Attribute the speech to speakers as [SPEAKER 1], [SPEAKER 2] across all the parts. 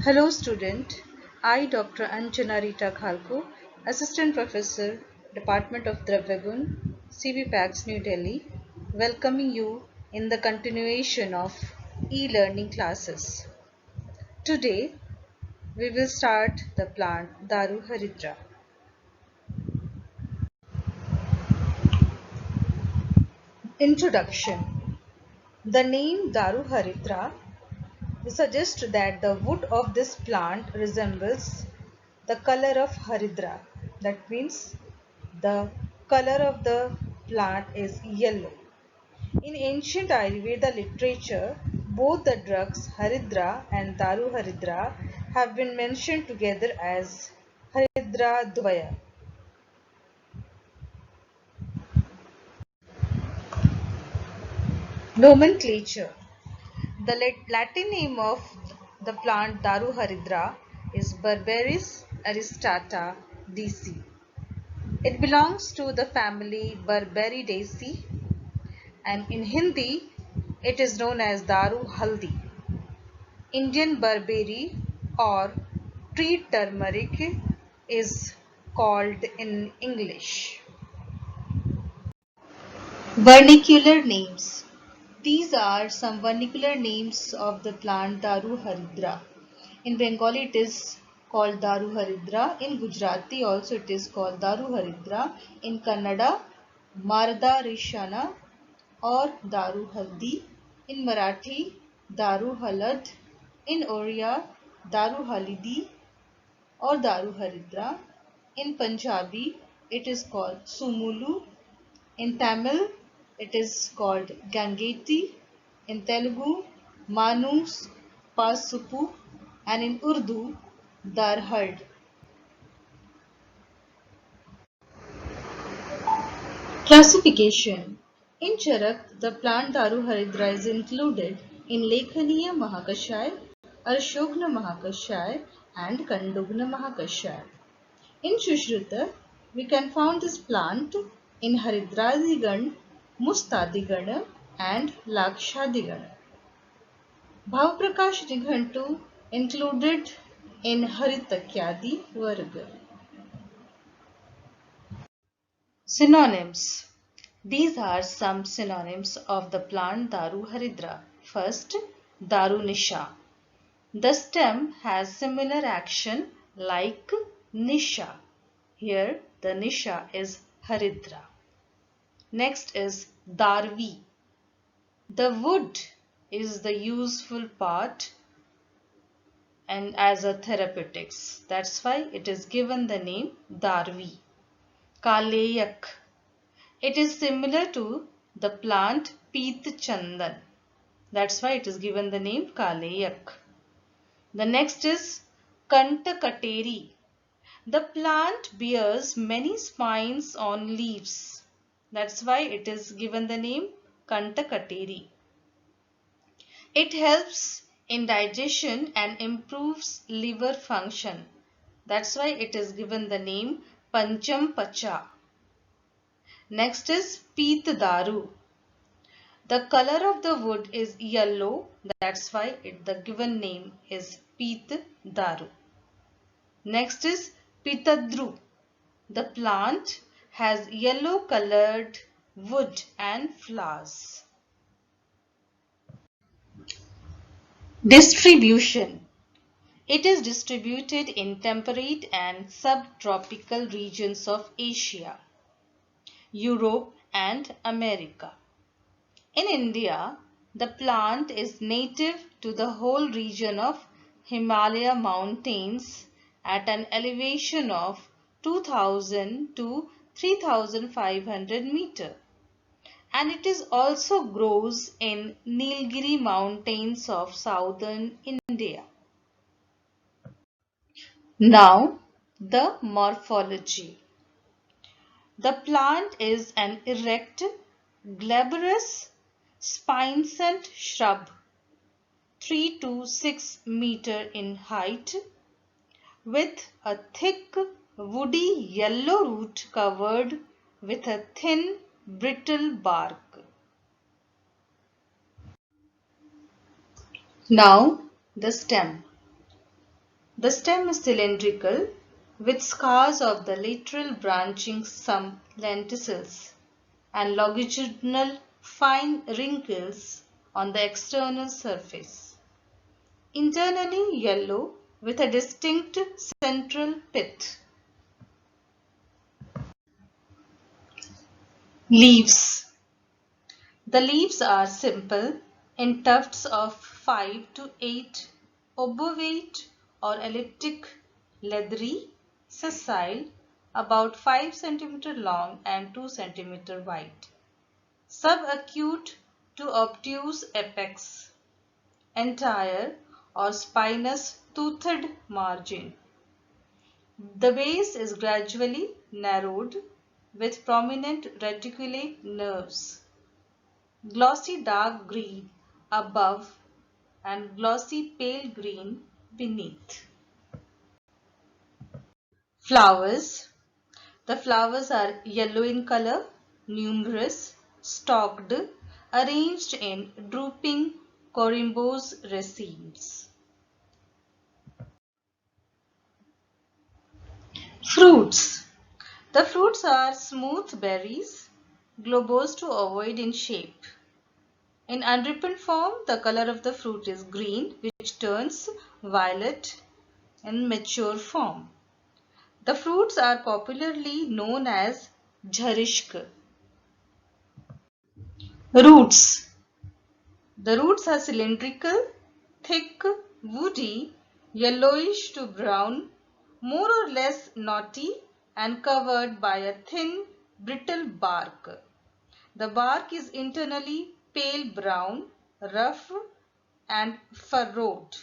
[SPEAKER 1] Hello student, I Dr. Anjana Rita Khalko, Assistant Professor, Department of Dravyagun, CV PACS New Delhi, welcoming you in the continuation of e-learning classes. Today, we will start the plant Daru Haridra. Introduction. The name Daru Haridra suggests that the wood of this plant resembles the color of Haridra. That means the color of the plant is yellow. In ancient Ayurveda literature, both the drugs Haridra and Daru Haridra have been mentioned together as Haridra Dvaya. Nomenclature. The Latin name of the plant Daru Haridra is Berberis aristata DC. It belongs to the family Berberidaceae, and in Hindi it is known as Daru Haldi. Indian barberry or tree turmeric is called in English. Vernacular names. These are some vernacular names of the plant Daru Haridra. In Bengali it is called Daru Haridra. In Gujarati also it is called Daru Haridra. In Kannada, Marda Rishana or Daru Haldi. In Marathi, Daru Halad. In Oriya, Daru Halidi or Daru Haridra. In Punjabi, it is called Sumulu. In Tamil, it is called Gangeti. In Telugu, Manus, Pasupu, and in Urdu, Darhad. Classification. In Charak, the plant Daru Haridra is included in Lekhaniya Mahakashaya, Arshogna Mahakashaya, and Kandugna Mahakashaya. In Sushruta, we can find this plant in Haridradigana, Mustadigan, and Lakshadigan. Bhavprakash Nighantu included in Haritakyadi Varga. Synonyms. These are some synonyms of the plant Daru Haridra. First, Daru Nisha. The stem has similar action like Nisha. Here the Nisha is Haridra. Next is Darvi. The wood is the useful part and as a therapeutics. That's why it is given the name Darvi. Kaleyak. It is similar to the plant Peet Chandan. That's why it is given the name Kaleyak. The next is Kantakateri. The plant bears many spines on leaves. That's why it is given the name Kantakateri. It helps in digestion and improves liver function. That's why it is given the name Panchampacha. Next is Peet Daru. The color of the wood is yellow. That's why the given name is Peet Daru. Next is Pitadru. The plant has yellow colored wood and flowers. Distribution. It is distributed in temperate and subtropical regions of Asia, Europe and America. In India, the plant is native to the whole region of Himalaya mountains at an elevation of 2000 to 3500 meter, and it is also grows in Nilgiri mountains of southern India. Now, the morphology. The plant is an erect, glabrous, spinescent shrub, 3 to 6 meter in height, with a thick, woody yellow root covered with a thin, brittle bark. Now, the stem. The stem is cylindrical with scars of the lateral branching some lenticels and longitudinal fine wrinkles on the external surface. Internally yellow with a distinct central pith. Leaves. The leaves are simple in tufts of 5 to 8 obovate or elliptic, leathery, sessile, about 5 cm long and 2 cm wide. Subacute to obtuse apex. Entire or spinous toothed margin. The base is gradually narrowed with prominent reticulate nerves. Glossy dark green above and glossy pale green beneath. Flowers. The flowers are yellow in color, numerous, stalked, arranged in drooping corymbose racemes. Fruits. The fruits are smooth berries, globose to ovoid in shape. In unripened form, the color of the fruit is green, which turns violet in mature form. The fruits are popularly known as jharishk. Roots. The roots are cylindrical, thick, woody, yellowish to brown, more or less knotty and covered by a thin, brittle bark. The bark is internally pale brown, rough and furrowed.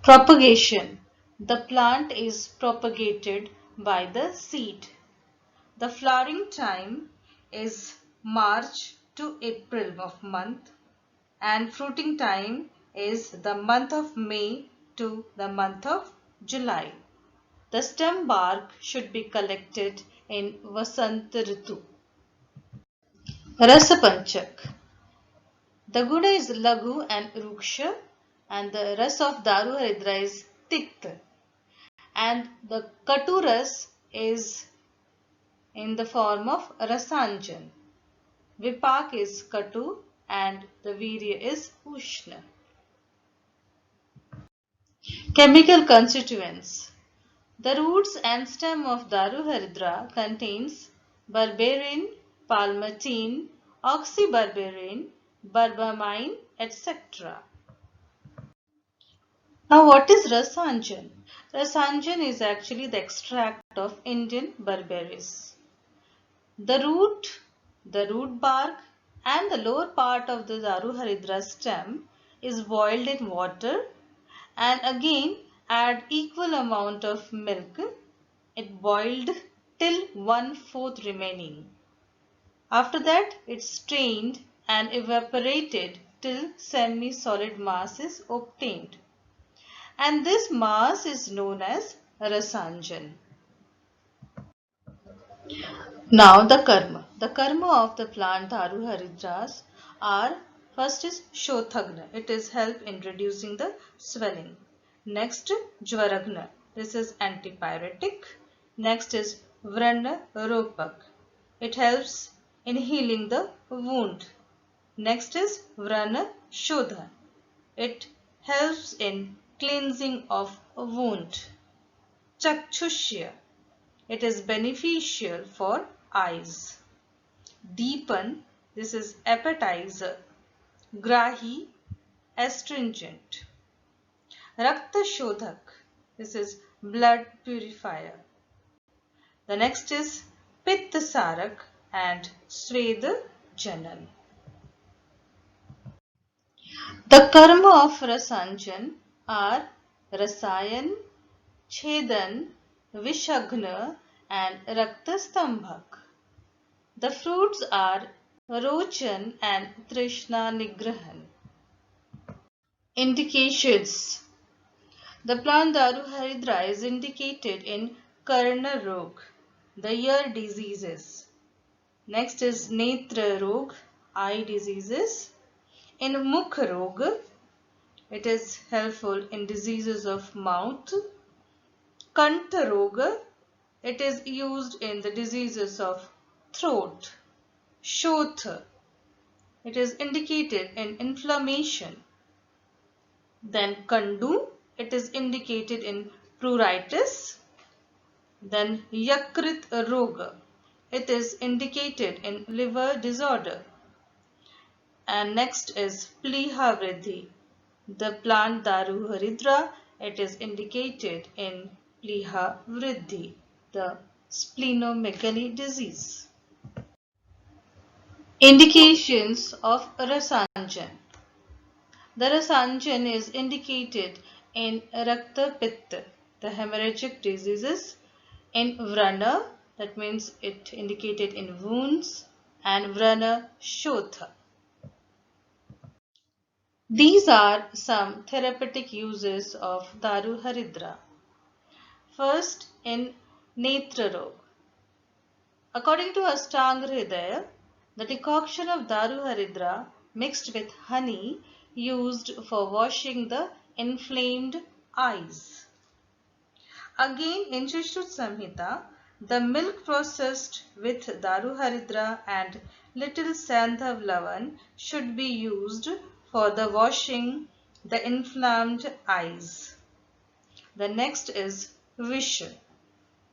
[SPEAKER 1] Propagation. The plant is propagated by the seed. The flowering time is March to April of month and fruiting time is the month of May to the month of July. The stem bark should be collected in Vasant Ritu. Rasapanchak. The Guda is Laghu and Ruksha and the Ras of Daru Haridra is Tikta and the Katuras is in the form of Rasanjan. Vipak is Katu and the Virya is Ushna. Chemical constituents. The roots and stem of Daru Haridra contains berberine, palmitoene, oxyberberine, berberine, etc. Now what is Rasanjan? Rasanjan is actually the extract of Indian berberis. The root bark and the lower part of the Daru Haridra stem is boiled in water and again add equal amount of milk. It boiled till 1/4 remaining. After that it's strained and evaporated till semi-solid mass is obtained. And this mass is known as Rasanjan. Now the karma. The karma of the plant Daru Haridras are first is Shothagna. It is help in reducing the swelling. Next Jvaragna. This is antipyretic. Next is Vrana Ropak. It helps in healing the wound. Next is Vrana Shodha. It helps in cleansing of a wound. Chakshushya. It is beneficial for eyes. Deepan, this is appetizer. Grahi, astringent. Rakta Shodhak, this is blood purifier. The next is Pitta Sarak and Sweda Janal. The karma of Rasanjan are Rasayan, Chedan, Vishagna and Raktastambhak. The fruits are Rochan and Trishna Nigrahan. Indications. The plant Daru Haridra is indicated in Karna Rog, the ear diseases. Next is Netra Rog, eye diseases. In Mukh Rog, It is helpful in diseases of mouth. Kantha Roga, it is used in the diseases of throat. Shotha, it is indicated in inflammation. Then Kandu, it is indicated in pruritus. Then Yakrit Roga, it is indicated in liver disorder. And next is Pliha Vridhi, the plant Daru Haridra, it is indicated in Pliha Vridhi, the splenomegaly disease. Indications of Rasanjan. The Rasanjan is indicated in Rakta Pitta, the hemorrhagic diseases, in Vrana, that means it indicated in wounds, and Vrana Shotha. These are some therapeutic uses of Daru Haridra. First, in Netra Rog. According to Ashtanga Hridaya, the decoction of Daru Haridra mixed with honey used for washing the inflamed eyes. Again, in Shishrut Samhita, the milk processed with Daru Haridra and little Sandhav Lavan should be used for the washing the inflamed eyes. The next is Visha,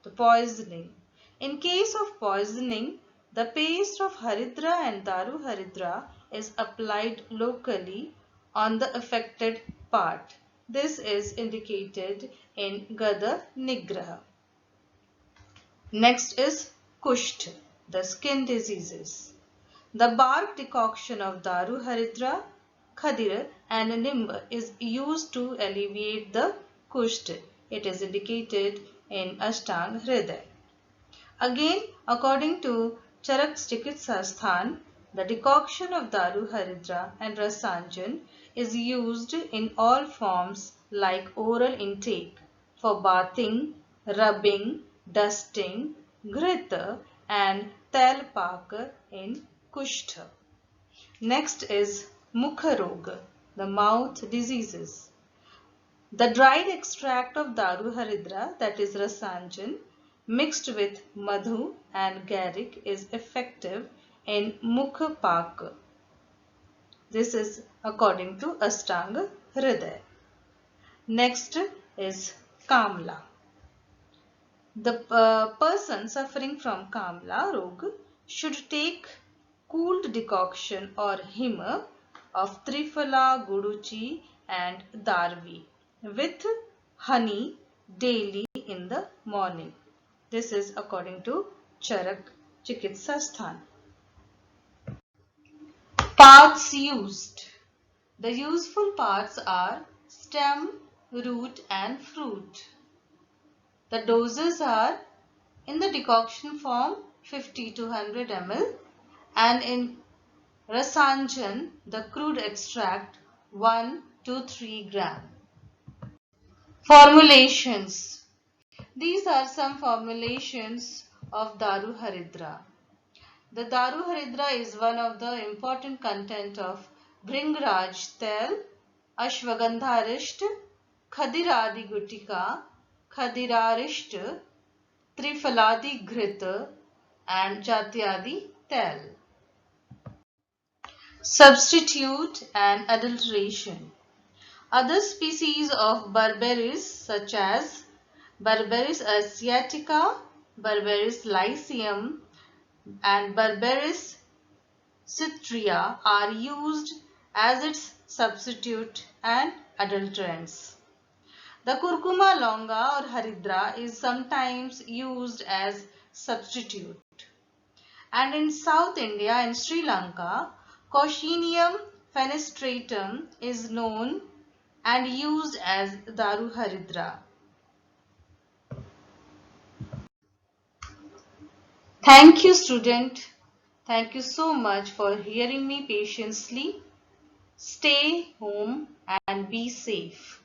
[SPEAKER 1] the poisoning. In case of poisoning, the paste of Haridra and Daru Haridra is applied locally on the affected part. This is indicated in Gada Nigraha. Next is Kusht, the skin diseases. The bark decoction of Daru Haridra, Khadira and Nimba is used to alleviate the Kusht. It is indicated in Ashtanga Hridaya. Again, according to Charak Chikitsa Sthan, the decoction of Daru Haridra and Rasanjan is used in all forms like oral intake for bathing, rubbing, dusting, ghrita and talpak in kushtha. Next is Mukha Roga, the mouth diseases. The dried extract of Daru Haridra, that is Rasanjan, mixed with madhu and garlic is effective in Mukha Pak. This is according to Ashtanga Hridaya. Next is Kamla. The person suffering from Kamla Rog should take cooled decoction or hima of Triphala, Guduchi and Darvi with honey daily in the morning. This is according to Charak Chikitsa Sthan. Parts used. The useful parts are stem, root and fruit. The doses are in the decoction form 50 to 100 ml and in Rasanjan the crude extract 1 to 3 gram. Formulations. These are some formulations of Daru Haridra. The Daru Haridra is one of the important content of Bhringraj Tel, Ashwagandharisht, Khadiradi Gutika, Khadirarisht, Triphaladi Ghrita and Jatyadi Tel. Substitute and adulteration. Other species of Berberis such as Berberis asiatica, Berberis lycium and Berberis citria are used as its substitute and adulterants. The curcuma longa or haridra is sometimes used as substitute. And in South India and Sri Lanka, Cocinium fenestratum is known and used as Daru Haridra. Thank you, student. Thank you so much for hearing me patiently. Stay home and be safe.